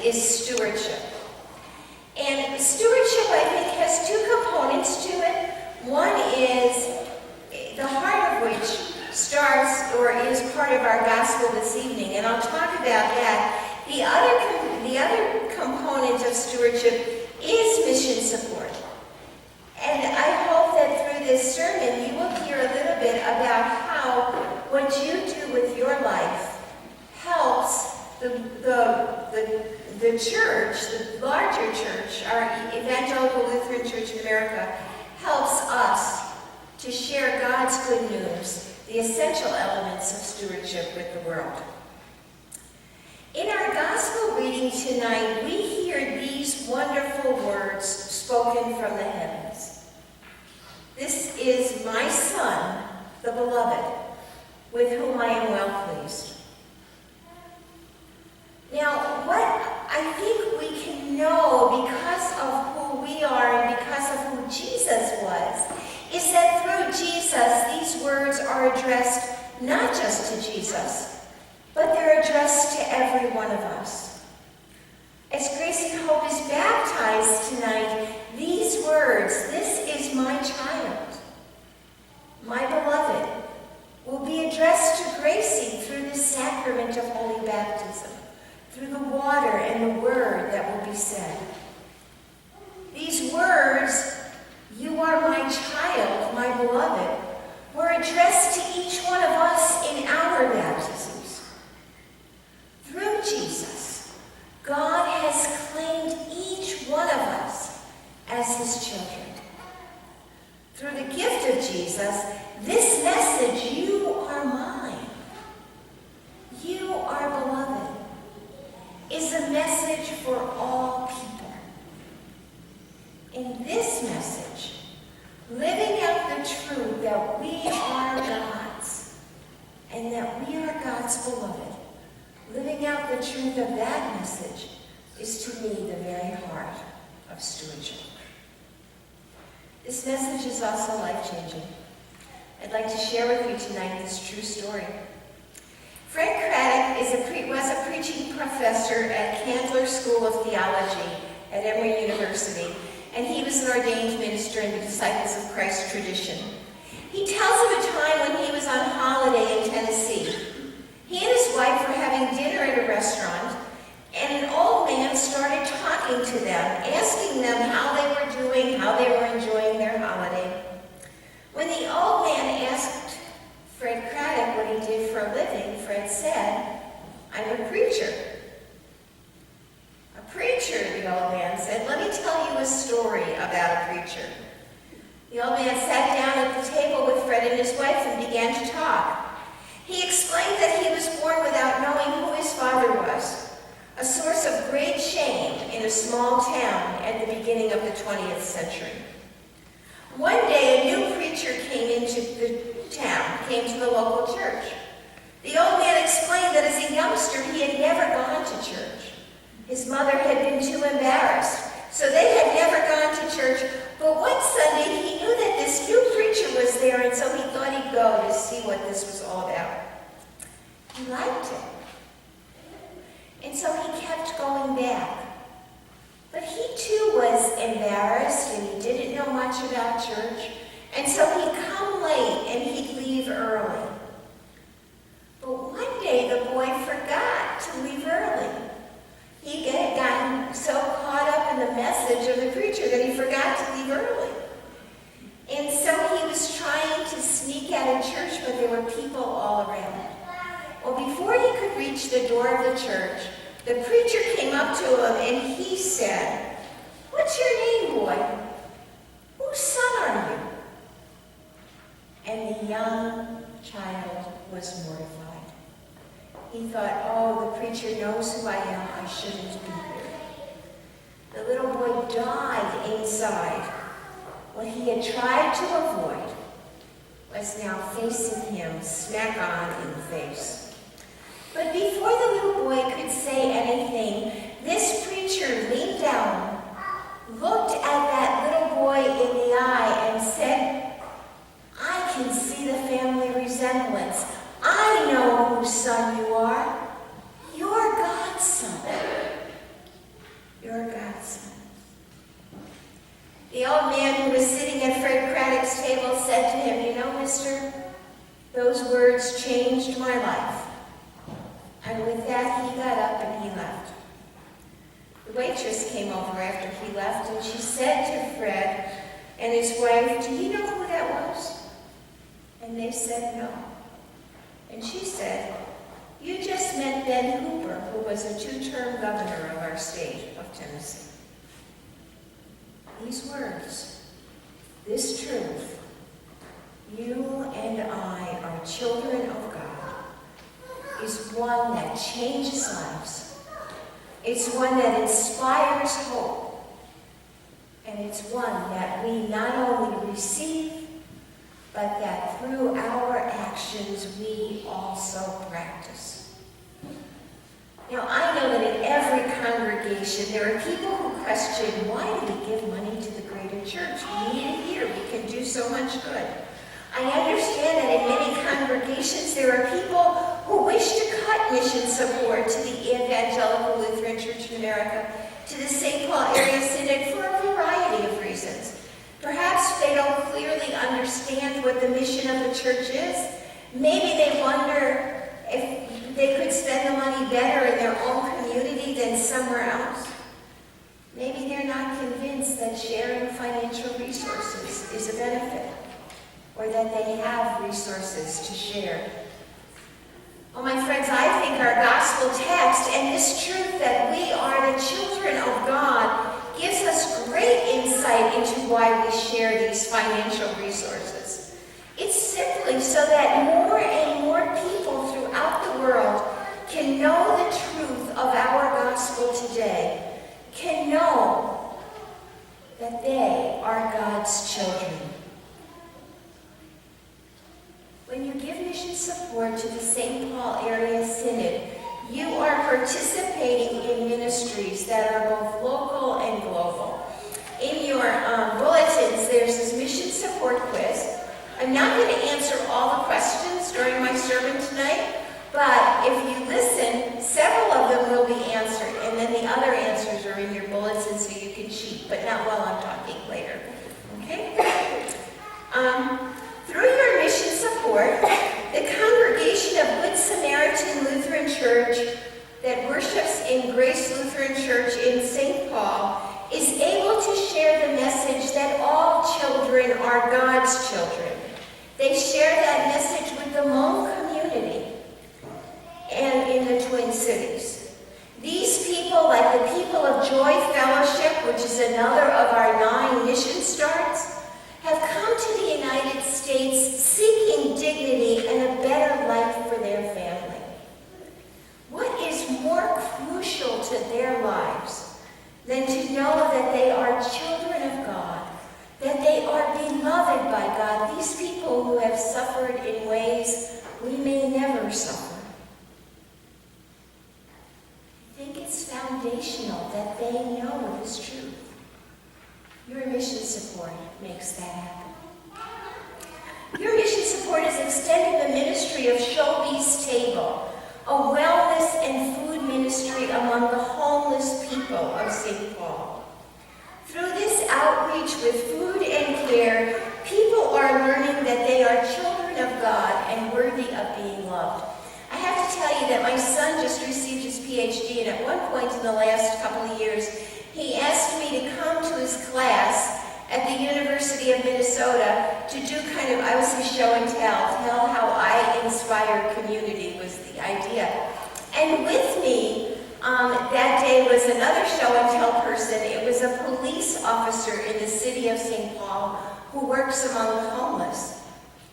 is stewardship. And stewardship, I think, has two components to it. One is the heart of which starts or is part of our gospel this evening, and I'll talk about that. The other component of stewardship is mission support. And I hope that through this sermon you will hear a little bit about how what you do with your life helps the church, the larger church, our Evangelical Lutheran Church in America, helps us to share God's good news, the essential elements of stewardship with the world. In our gospel reading tonight, we hear these wonderful words spoken from the heavens. This is my Son, the beloved, with whom I am well pleased. Now, what I think we can know because of who we are and because of who Jesus was, is that through Jesus, these words are addressed not just to Jesus, but they're addressed to every one of us. As Gracie Hope is baptized tonight, these words, "This is my child, my beloved," will be addressed to Gracie through the sacrament of holy baptism, through the water and the word that will be said. These words, "You are my child, my beloved," were addressed to each one of us in our baptisms. Through Jesus, God has claimed each one of us as his children. Through the gift of Jesus, this message, "You are mine, you are beloved," is a message for all people. In this message, living out the truth that we are God's and that we are God's beloved, living out the truth of that message is to me the very heart of stewardship. This message is also life-changing. I'd like to share with you tonight this true story. Fred Craddock was a preaching professor at Candler School of Theology at Emory University, and he was an ordained minister in the Disciples of Christ tradition. He tells of a time when he was on holiday in Tennessee. He and his wife were having dinner at a restaurant, and an old man started talking to them, asking them how they were doing, how they were enjoying their holiday. When the old man asked Fred Craddock what he did for a living, Fred said, "I'm a preacher." "A preacher," the old man said. "Let me tell you a story about a preacher." The old man sat down at the table with Fred and his wife and began to talk. He explained that he was born without knowing who his father was, a source of great shame in a small town at the beginning of the 20th century. One day, a new preacher came into the town, came to the local church. The old man explained that as a youngster, he had never gone to church. His mother had been too embarrassed, so they had never gone to church. But one Sunday, he knew that this new preacher was there, and so he thought he'd go to see what this was all about. He liked it. And so he kept going back. But he too was embarrassed, and he didn't know much about church, and so he'd come late and he'd leave early. But one day the boy forgot to leave early. He had gotten so caught up in the message of the preacher that he forgot to leave early. And so he was trying to sneak out of church, but there were people all around. Well, before he could reach the door of the church, the preacher came up to him and he said, "What's your name, boy? Whose son are you?" And the young child was mortified. He thought, "Oh, the preacher knows who I am. I shouldn't be here." The little boy died inside. What he had tried to avoid was now facing him smack on in the face. But before the little boy could say anything, this preacher leaned down, looked at that little boy in the eye, and said, "I can see the family resemblance. I know whose son you are. You're God's son." The waitress came over after he left, and she said to Fred and his wife, "Do you know who that was?" And they said no. And she said, "You just met Ben Hooper, who was a 2-term governor of our state of Tennessee." These words, this truth, you and I are children of God, is one that changes lives. It's one that inspires hope. And it's one that we not only receive, but that through our actions we also practice. Now, I know that in every congregation there are people who question, why do we give money to the greater church? We need it here. We can do so much good. I understand that in many congregations there are people who wish to cut mission support to the Evangelical Lutheran Church in America, to the St. Paul Area Synod, for a variety of reasons. Perhaps they don't clearly understand what the mission of the church is. Maybe they wonder if they could spend the money better in their own community than somewhere else. Maybe they're not convinced that sharing financial resources is a benefit, or that they have resources to share. Well, my friends, I think our gospel text and this truth that we are the children of God gives us great insight into why we share these financial resources. It's simply so that more and more people throughout the world can know the truth of our gospel today, can know that they are God's children. When you give mission support to the St. Paul Area Synod, you are participating in ministries that are both local and global. In your bulletins, there's this mission support quiz. I'm not going to answer all the questions during my sermon tonight, but if you listen, several of them will be answered, and then the other answers are in your bulletin so you can cheat, but not while I'm talking later. Okay? Through your mission support, the congregation of Good Samaritan Lutheran Church that worships in Grace Lutheran Church in St. Paul is able to share the message that all children are God's children. They share that message with the Hmong community and in the Twin Cities. These people, like the people of Joy Fellowship, which is another of our 9 mission starts, have come to the United States seeking dignity and a better life for their family. What is more crucial to their lives than to know that they are children of God, that they are beloved by God, these people who have suffered in ways we may never suffer? I think it's foundational that they know this truth. Your mission support makes that happen. Your mission support is extending the ministry of Showbiz Table, a wellness and food ministry among the homeless people of St. Paul. Through this outreach with food and care, people are learning that they are children of God and worthy of being loved. I have to tell you that my son just received his PhD, and at one point in the last couple of years, he asked me to come to his class at the University of Minnesota to do kind of, I would say, show and tell how I inspire community was the idea. And with me that day was another show and tell person. It was a police officer in the city of St. Paul who works among the homeless.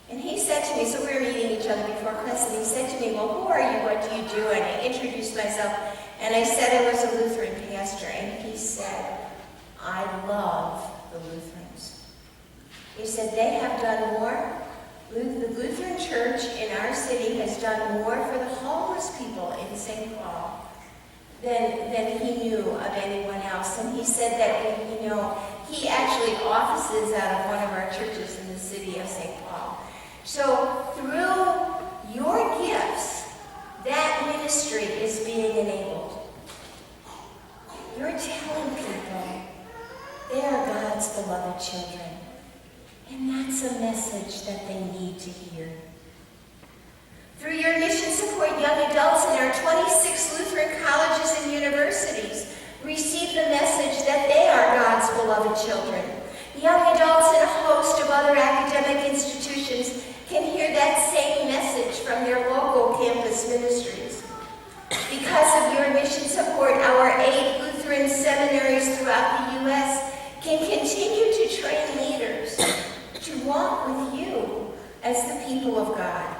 And he said to me, so we were meeting each other before class, and he said to me, well, who are you, what do you do? And I introduced myself, and I said I was a Lutheran pastor, and he said, I love the Lutherans. He said, they have done more. The Lutheran Church in our city has done more for the homeless people in St. Paul than he knew of anyone else. And he said that, he actually offices out of one of our churches in the city of St. Paul. So through your gifts, that ministry is being enabled. You're telling people they are God's beloved children. And that's a message that they need to hear. Through your mission support, young adults in our 26 Lutheran colleges and universities receive beloved children. Young adults in a host of other academic institutions can hear that same message from their local campus ministries. Because of your mission support, our 8 Lutheran seminaries throughout the U.S. can continue to train leaders to walk with you as the people of God.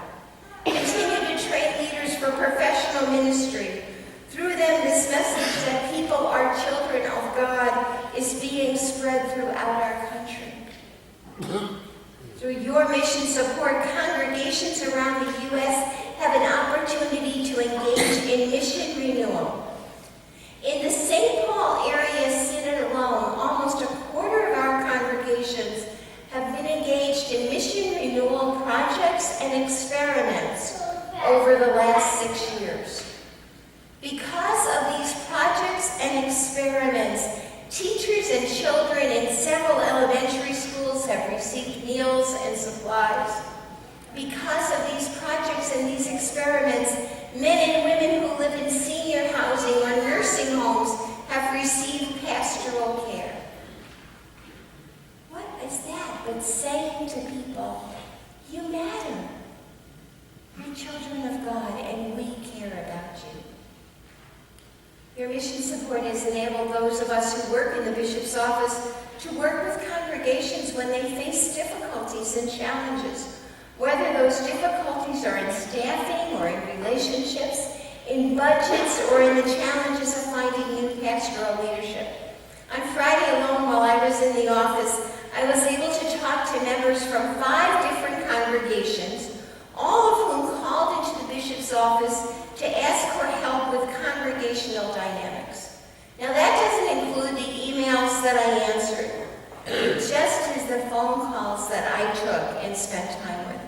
Continue to train leaders for professional ministry. Through them, this message that people are children of God is being spread throughout our country. Through your mission support, congregations around the U.S. have an opportunity to engage in mission renewal. In the St. Paul area synod alone, almost a quarter of our congregations have been engaged in mission renewal projects and experiments over the last 6 years. Because of these projects and experiments, teachers and children in several elementary schools have received meals and supplies. Because of these projects and these experiments, men and women who live in senior housing or nursing homes have received pastoral care. What is that but saying to people, you matter. You're children of God and we care about you. Your mission support has enabled those of us who work in the bishop's office to work with congregations when they face difficulties and challenges, whether those difficulties are in staffing or in relationships, in budgets, or in the challenges of finding new pastoral leadership. On Friday alone, while I was in the office, I was able to talk to members from 5 different congregations, all of whom called into the bishop's office to ask for help with congregational dynamics. Now that doesn't include the emails that I answered, just as the phone calls that I took and spent time with.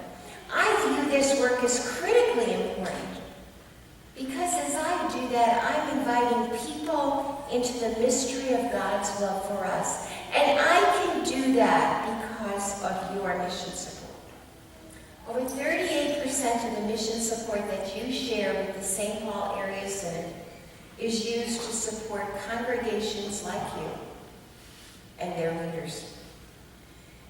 I view this work as critically important because as I do that, I'm inviting people into the mystery of God's love for us. And I can do that because of your mission support. Over 38% of the mission support that you share with the St. Paul Area Synod is used to support congregations like you and their leaders.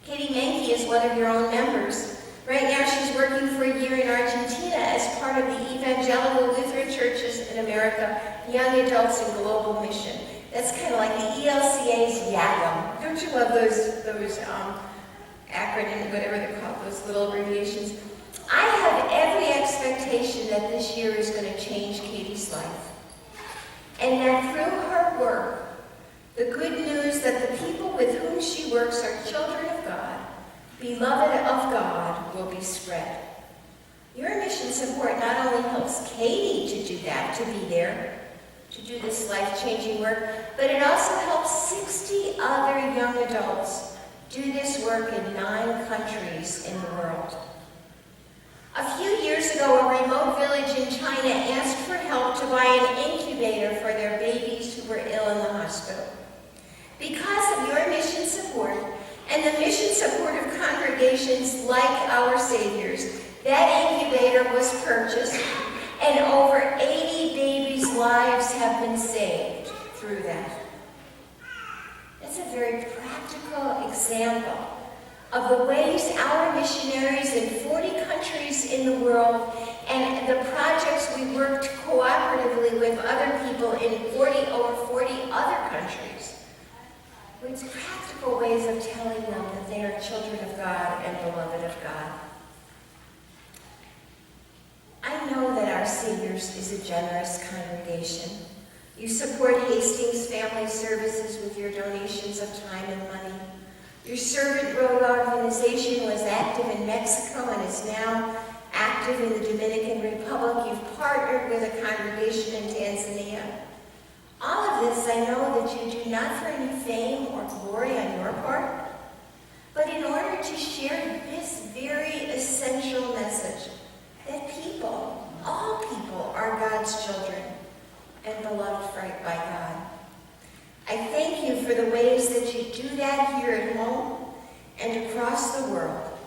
Katie Menke is one of your own members. Right now she's working for a year in Argentina as part of the Evangelical Lutheran Churches in America, Young Adults in Global Mission. That's kind of like the ELCA's YAGM. Don't you love those acronyms, whatever they're called, those little abbreviations? I have every expectation that this year is going to change Katie's life. And that through her work, the good news that the people with whom she works are children of God, beloved of God, will be spread. Your mission support not only helps Katie to do that, to be there, to do this life-changing work, but it also helps 60 other young adults do this work in 9 countries in the world. A few years ago, a remote village in China asked for help to buy an incubator for their babies who were ill in the hospital. Because of your mission support and the mission support of congregations like Our Savior's, that incubator was purchased, and over 80 babies' lives have been saved through that. That's a very practical example of the ways our missionaries in 40 countries in the world and the projects we worked cooperatively with other people in over 40 other countries. It's practical ways of telling them that they are children of God and beloved of God. I know that Our Savior's is a generous congregation. You support Hastings Family Services with your donations of time and money. Your servant road organization was active in Mexico and is now active in the Dominican Republic. You've partnered with a congregation in Tanzania. All of this I know that you do not for any fame or glory on your part, but in order to share this very essential message that people, all people, are God's children and beloved by God. I thank you for the ways that you do that here at home and across the world.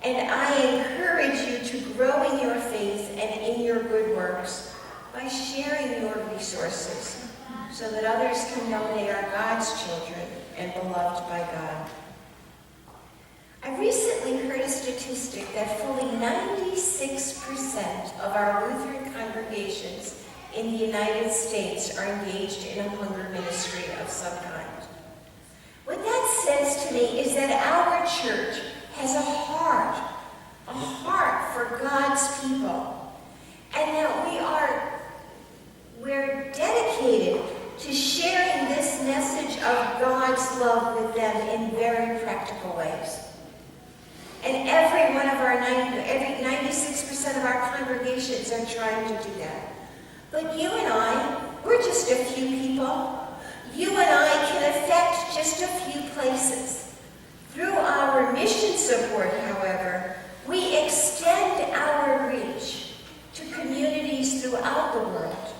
And I encourage you to grow in your faith and in your good works by sharing your resources so that others can know they are God's children and beloved by God. I recently heard a statistic that fully 96% of our Lutheran congregations in the United States are engaged in a hunger ministry of some kind. What that says to me is that our church has a heart for God's people, and that we're dedicated to sharing this message of God's love with them in very practical ways. And every 96% of our congregations are trying to do that. But you and I, we're just a few people. You and I can affect just a few places. Through our mission support, however, we extend our reach to communities throughout the world,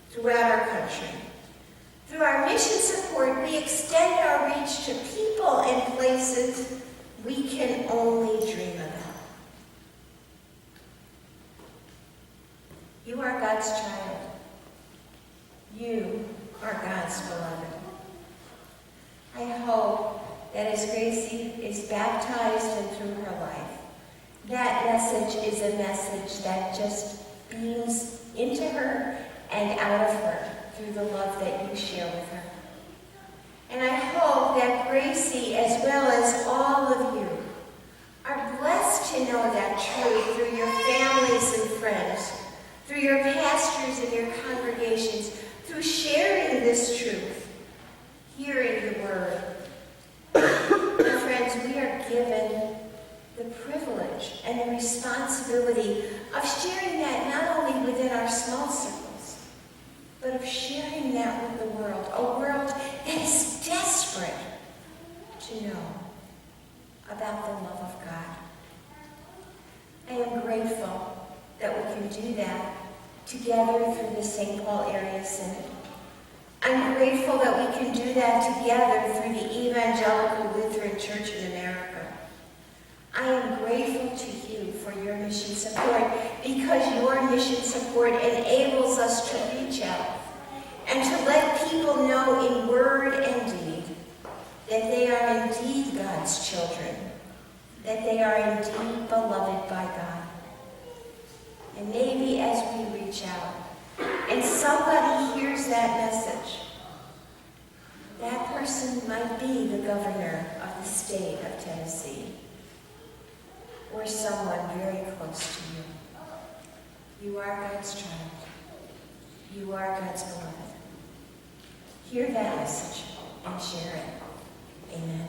throughout our country. Through our mission support, we extend our reach to people and places we can only dream about. You are God's child. You are God's beloved. I hope that as Gracie is baptized and through her life, that message is a message that just beams into her and out of her through the love that you share with her. And I hope that Gracie, as well as all of you, are blessed to know that truth through your families and friends, through your pastors and your congregations, through sharing this truth, hearing the word. And friends, we are given the privilege and the responsibility of sharing that not only within our small circles, but of sharing that with the world, a world that is desperate to know about the love of God. I am grateful that we can do that together through the St. Paul Area Synod. I'm grateful that we can do that together through the Evangelical Lutheran Church in America. I am grateful to you for your mission support, because your mission support enables us to reach out and to let people know in word and deed that they are indeed God's children, that they are indeed beloved by God. And maybe as we reach out and somebody hears that message, that person might be the governor of the state of Tennessee, or someone very close to you. You are God's child. You are God's beloved. Hear that message and share it. Amen.